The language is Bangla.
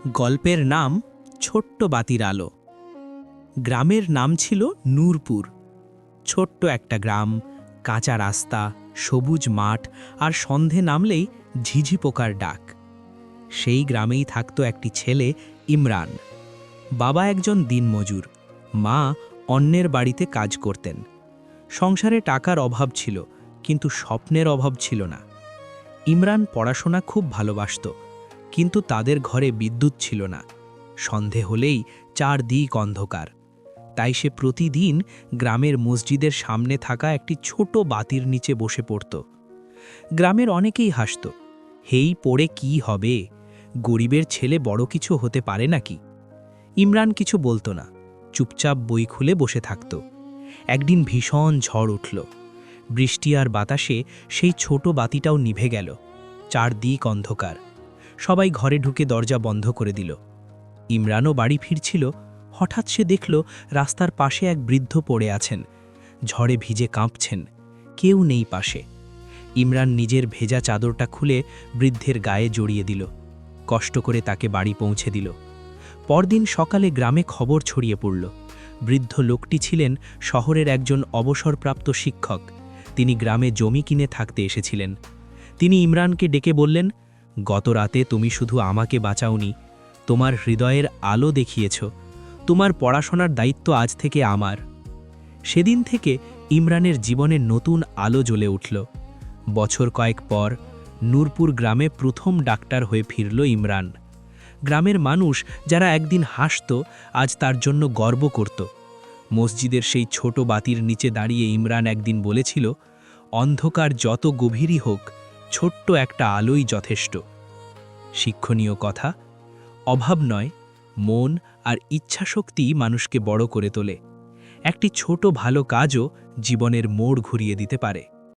গল্পের নাম ছোট্ট বাতির আলো। গ্রামের নাম ছিল নূরপুর। ছোট্ট একটা গ্রাম, কাঁচা রাস্তা, সবুজ মাঠ, আর সন্ধে নামলেই ঝিঝি পোকার ডাক। সেই গ্রামেই থাকত একটি ছেলে, ইমরান। বাবা একজন দিনমজুর, মা অন্যের বাড়িতে কাজ করতেন। সংসারে টাকার অভাব ছিল, কিন্তু স্বপ্নের অভাব ছিল না। ইমরান পড়াশোনা খুব ভালোবাসত, কিন্তু তাদের ঘরে বিদ্যুৎ ছিল না। সন্ধে হলেই চারদিক অন্ধকার। তাই সে প্রতিদিন গ্রামের মসজিদের সামনে থাকা একটি ছোট বাতির নিচে বসে পড়ত। গ্রামের অনেকেই হাসত, হেই পড়ে কি হবে, গরিবের ছেলে বড় কিছু হতে পারে নাকি। ইমরান কিছু বলতো না, চুপচাপ বই খুলে বসে থাকত। একদিন ভীষণ ঝড় উঠল। বৃষ্টি আর বাতাসে সেই ছোট বাতিটাও নিভে গেল। চারদিক অন্ধকার। সবাই ঘরে ঢুকে দরজা বন্ধ করে দিল। ইমরানও বাড়ি ফিরছিল, হঠাৎ সে দেখল রাস্তার পাশে এক বৃদ্ধ পড়ে আছেন, ঝড়ে ভিজে কাঁপছেন। কেউ নেই পাশে। ইমরান নিজের ভেজা চাদরটা খুলে বৃদ্ধের গায়ে জড়িয়ে দিল, কষ্ট করে তাকে বাড়ি পৌঁছে দিল। পরদিন সকালে গ্রামে খবর ছড়িয়ে পড়ল। বৃদ্ধ লোকটি ছিলেন শহরের একজন অবসরপ্রাপ্ত শিক্ষক। তিনি গ্রামে জমি কিনে থাকতে এসেছিলেন। তিনি ইমরানকে ডেকে বললেন, গত রাতে তুমি শুধু আমাকে বাঁচাওনি, তোমার হৃদয়ের আলো দেখিয়েছ। তোমার পড়াশোনার দায়িত্ব আজ থেকে আমার। সেদিন থেকে ইমরানের জীবনে নতুন আলো জ্বলে উঠল। বছর কয়েক পর নূরপুর গ্রামে প্রথম ডাক্তার হয়ে ফিরল ইমরান। গ্রামের মানুষ যারা একদিন হাসত, আজ তার জন্য গর্ব করত। মসজিদের সেই ছোট বাতির নিচে দাঁড়িয়ে ইমরান একদিন বলেছিল, অন্ধকার যত গভীরই হোক, ছোট্ট একটা আলোই যথেষ্ট। শিক্ষণীয় কথা, অভাব নয়, মন আর ইচ্ছাশক্তি মানুষকে বড় করে তোলে। একটি ছোট ভালো কাজও জীবনের মোড় ঘুরিয়ে দিতে পারে।